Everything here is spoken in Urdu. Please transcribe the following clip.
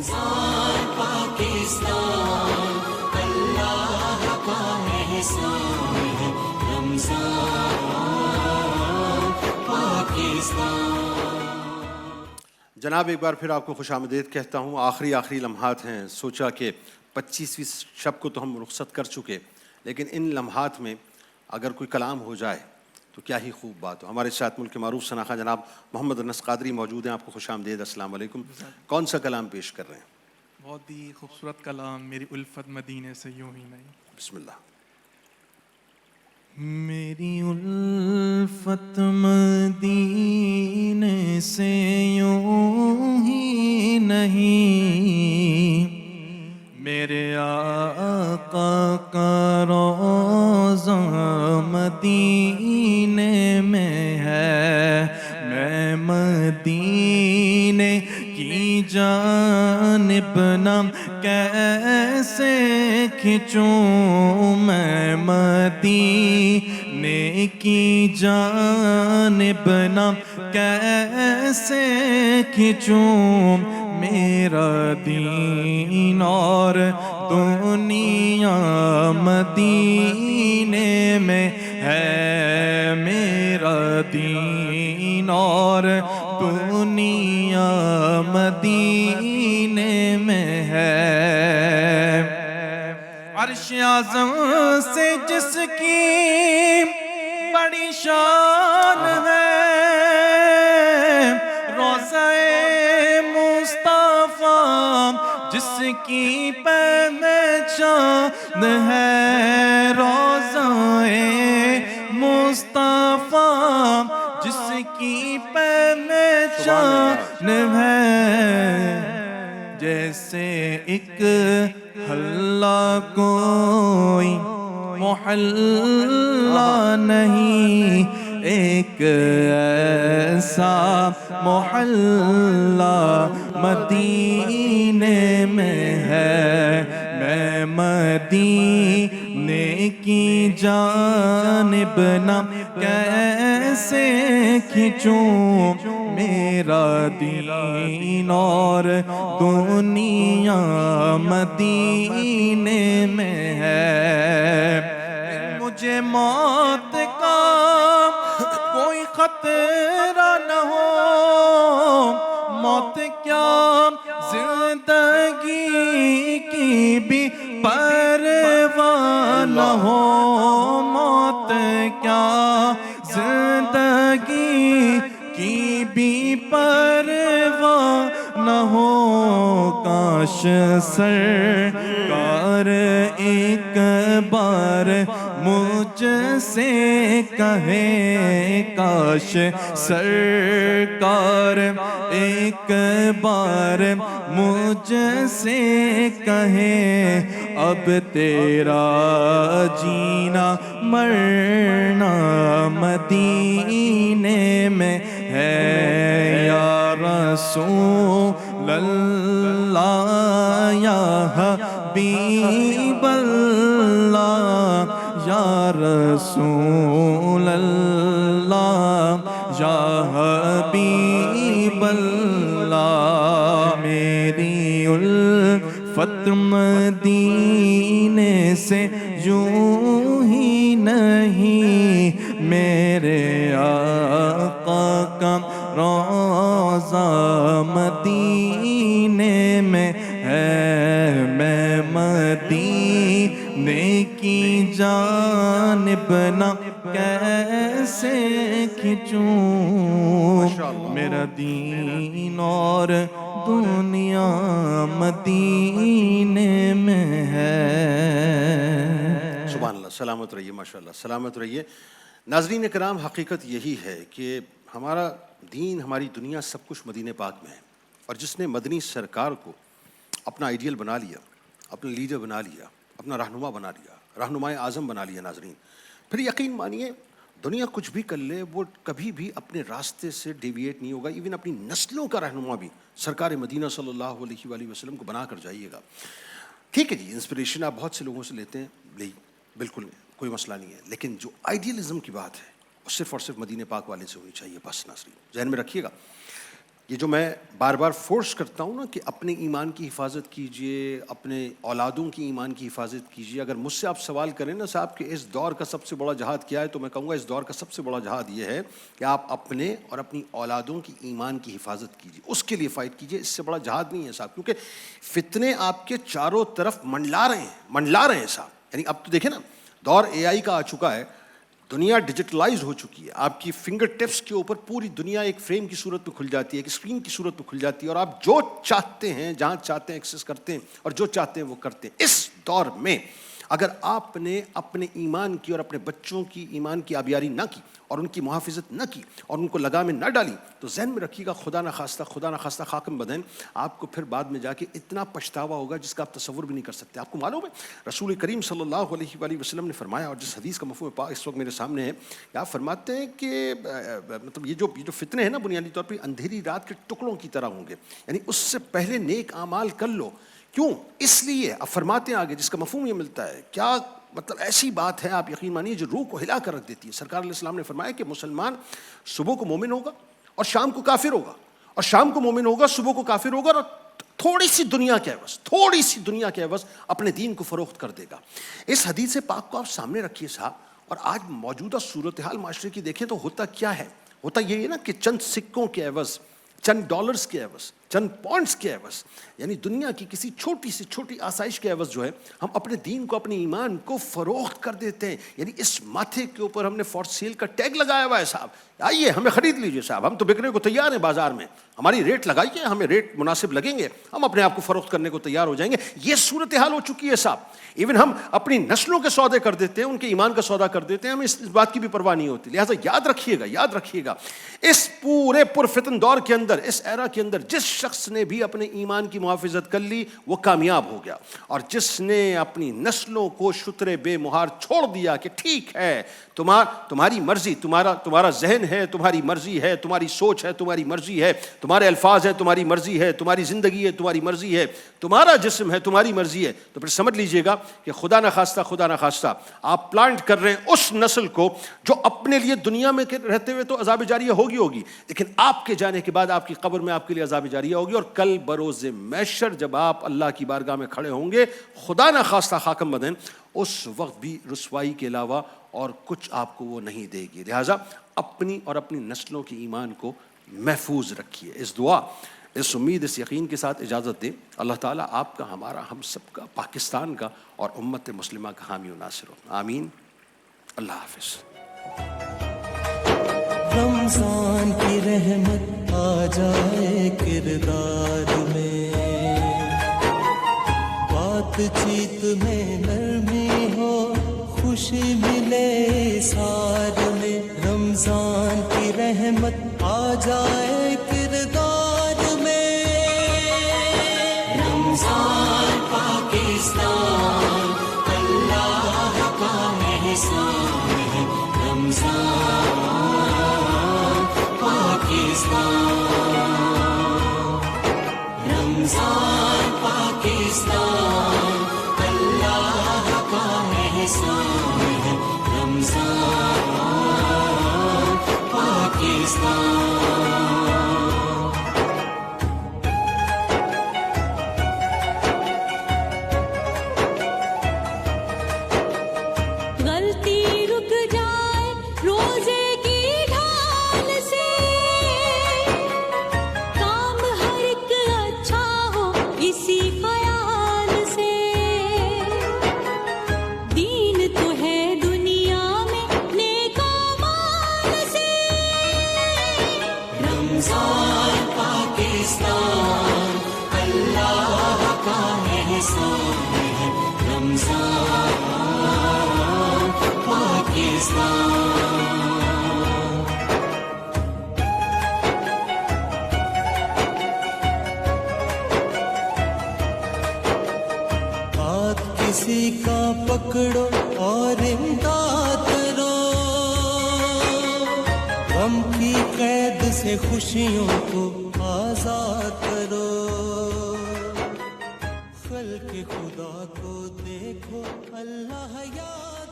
رمضان پاکستان اللہ کا احسان ہے، رمضان پاکستان۔ جناب ایک بار پھر آپ کو خوش آمدید کہتا ہوں۔ آخری لمحات ہیں، سوچا کہ 25ویں شب کو تو ہم رخصت کر چکے، لیکن ان لمحات میں اگر کوئی کلام ہو جائے تو کیا ہی خوب بات ہو۔ ہمارے ساتھ ملک کے معروف شناخواں جناب محمد انس قادری موجود ہیں، آپ کو خوش آمدید، السلام علیکم۔ کون سا کلام پیش کر رہے ہیں؟ بہت ہی خوبصورت کلام، میری الفت مدینے سے یوں ہی نہیں۔ بسم اللہ۔ میری الفت مدینے سے یوں ہی نہیں، میرے آقا کا روضہ مدینے میں ہے، میں مدینے کی جانب نام کیسے کھنچوں، میں مدینے کی جانب نام کیسے کھنچوں، میرا دین اور دنیا مدینے میں ہے، میرا دین اور دنیا مدینے میں ہے۔ عرش اعظم سے جس کی بڑی شان ہے، روضہ مصطفیٰ جس کی پہچان ہے، روضہ مصطفیٰ جس کی پہچان ہے، جیسے ایک حلہ کوئی محلہ نہیں، ایک ایسا محلہ مدینے میں ہے، میں مدینے کی جانب نام کیسے کھنچوں، میرا دین اور دنیا مدینے میں ہے۔ مجھے موت کا کوئی خطرہ نہ ہو، موت کیا زندگی کی بھی پرواہ نہ ہو، موت کیا زندگی کی بھی پرواہ نہ ہو، کاش سرکار ایک بار مجھ سے کہے، کاش سرکار ایک بار مجھ سے کہے، اب تیرا جینا مرنا مدینے میں ہے، یا رسول اللہ یا حبیب اللہ، یا رسول اللہ یا حبیب اللہ، میری الفت مدینے سے یوں ہی نہیں، میرے آقا کا روضہ مدینے میں ہے، میں مدینے کی جانب نہ کیسے کھنچوں، میرا دین اور دنیا مدینے میں ہے۔ سبحان اللہ، سلامت رہیے، ماشاءاللہ سلامت رہیے۔ ناظرین کرام، حقیقت یہی ہے کہ ہمارا دین، ہماری دنیا، سب کچھ مدینہ پاک میں ہے، اور جس نے مدنی سرکار کو اپنا آئیڈیل بنا لیا، اپنا لیڈر بنا لیا، اپنا رہنما بنا لیا، رہنمائے اعظم بنا لیا ناظرین، پھر یقین مانیے دنیا کچھ بھی کر لے، وہ کبھی بھی اپنے راستے سے ڈیویٹ نہیں ہوگا۔ ایون اپنی نسلوں کا رہنما بھی سرکار مدینہ صلی اللہ علیہ وآلہ وسلم کو بنا کر جائیے گا۔ ٹھیک ہے جی، انسپریشن آپ بہت سے لوگوں سے لیتے ہیں، لے بالکل کوئی مسئلہ نہیں ہے، لیکن جو آئیڈیلزم کی بات ہے وہ صرف اور صرف مدینہ پاک والے سے ہونی چاہیے، بس ناظرین ذہن میں رکھیے گا۔ یہ جو میں بار بار فورس کرتا ہوں نا کہ اپنے ایمان کی حفاظت کیجئے، اپنے اولادوں کی ایمان کی حفاظت کیجئے. اگر مجھ سے آپ سوال کریں نا صاحب کہ اس دور کا سب سے بڑا جہاد کیا ہے، تو میں کہوں گا اس دور کا سب سے بڑا جہاد یہ ہے کہ آپ اپنے اور اپنی اولادوں کی ایمان کی حفاظت کیجئے، اس کے لیے فائٹ کیجئے. اس سے بڑا جہاد نہیں ہے صاحب، کیونکہ فتنے آپ کے چاروں طرف منڈلا رہے ہیں صاحب. یعنی اب تو دیکھیں نا، دور اے آئی کا آ چکا ہے، دنیا ڈیجیٹلائز ہو چکی ہے. آپ کی فنگر ٹپس کے اوپر پوری دنیا ایک فریم کی صورت میں کھل جاتی ہے، ایک اسکرین کی صورت میں کھل جاتی ہے، اور آپ جو چاہتے ہیں جہاں چاہتے ہیں ایکسس کرتے ہیں، اور جو چاہتے ہیں وہ کرتے ہیں. اس دور میں اگر آپ نے اپنے ایمان کی اور اپنے بچوں کی ایمان کی آبیاری نہ کی اور ان کی محافظت نہ کی اور ان کو لگام میں نہ ڈالی، تو ذہن میں رکھیے گا خدا نخواستہ خاکم بدن آپ کو پھر بعد میں جا کے اتنا پچھتاوا ہوگا جس کا آپ تصور بھی نہیں کر سکتے. آپ کو معلوم ہے رسول کریم صلی اللہ علیہ وآلہ وسلم نے فرمایا، اور جس حدیث کا مفہوم پاک اس وقت میرے سامنے ہے، کہ آپ فرماتے ہیں کہ مطلب یہ جو فتنے ہیں نا، بنیادی طور پہ اندھیری رات کے ٹکڑوں کی طرح ہوں گے. یعنی اس سے پہلے نیک اعمال کر لو. کیوں؟ اس لیے اب فرماتے ہیں آگے، جس کا مفہوم یہ ملتا ہے، کیا مطلب ایسی بات ہے آپ یقین مانیے جو روح کو ہلا کر رکھ دیتی ہے. سرکار علیہ السلام نے فرمایا کہ مسلمان صبح کو مومن ہوگا اور شام کو کافر ہوگا، اور شام کو مومن ہوگا، صبح کو کافر ہوگا، اور تھوڑی سی دنیا کے عوض اپنے دین کو فروخت کر دے گا. اس حدیث پاک کو آپ سامنے رکھیے صاحب، اور آج موجودہ صورتحال معاشرے کی دیکھیں تو ہوتا کیا ہے؟ ہوتا یہ ہے نا کہ چند سکوں کے عوض، چند ڈالرز کے عوض، چند پوائنٹس کے عوض، یعنی دنیا کی کسی چھوٹی سے چھوٹی آسائش کے عوض جو ہے، ہم اپنے دین کو، اپنے ایمان کو فروخت کر دیتے ہیں. یعنی اس ماتھے کے اوپر ہم نے فار سیل کا ٹیگ لگایا ہوا ہے صاحب، آئیے ہمیں خرید لیجئے صاحب، ہم تو بکنے کو تیار ہیں بازار میں، ہماری ریٹ لگائیے، ہمیں ریٹ مناسب لگیں گے، ہم اپنے آپ کو فروخت کرنے کو تیار ہو جائیں گے. یہ صورتحال ہو چکی ہے صاحب. ایون ہم اپنی نسلوں کے سودے کر دیتے ہیں، ان کے ایمان کا سودا کر دیتے ہیں، ہمیں اس بات کی بھی پرواہ نہیں ہوتی. لہٰذا یاد رکھیے گا اس پورے پرفتن دور کے اندر، اس ایرا کے اندر، جس شخص نے بھی اپنے ایمان کی محافظت کر لی وہ کامیاب ہو گیا. اور جس نے اپنی نسلوں کو شتر بے مہار چھوڑ دیا کہ ٹھیک ہے تمہاری مرضی، تمہارا ذہن ہے، تمہاری مرضی ہے، تمہاری سوچ ہے، تمہاری مرضی ہے، تمہارے الفاظ ہے، تمہاری مرضی ہے، تمہاری زندگی ہے، تمہاری مرضی ہے، تمہارا جسم ہے، تمہاری مرضی ہے، تو پھر سمجھ لیجئے گا کہ خدا نخواستہ آپ پلانٹ کر رہے ہیں اس نسل کو جو اپنے لیے دنیا میں رہتے ہوئے تو عذاب جاریہ ہوگی، لیکن آپ کے جانے کے بعد آپ کی قبر میں آپ کے لیے عذاب جاریہ ہوگی. اور کل بروز محشر جب آپ اللہ کی بارگاہ میں کھڑے ہوں گے، خدا نخواستہ خاکم بدن، اس وقت بھی رسوائی کے علاوہ اور کچھ آپ کو وہ نہیں دے گی. لہٰذا اپنی اور اپنی نسلوں کے ایمان کو محفوظ رکھیے. اس دعا، اس امید، اس یقین کے ساتھ اجازت دیں. اللہ تعالیٰ آپ کا، ہمارا، ہم سب کا، پاکستان کا اور امت مسلمہ کا حامی و ناصر ہو. آمین. اللہ حافظ. رمضان کی رحمت آ جائے کردار میں، بات چیت میں نرمی ہو، خوشی ملے سار میں. رمضان کی رحمت آ جائے کردار میں، رمضان پاکستان اللہ کا احسان ہے. رمضان پاکستان، رمضان پاکستان اللہ کا احسان ہے. رمضان پاکستان. غلطی رک جائے روزے کی ڈھال سے، کام ہر ایک اچھا ہو اسی خیال سے. دین تو ہے دنیا میں نیک اعمال سے. رمضان پاکستان اللہ کا احسان ہے. رمضان پاکستان. ہاتھ کسی کا پکڑو اور امداد کرو، غم کی قید سے خوشیوں کو آزاد کرو. خلق خدا کو دیکھو، اللہ یاد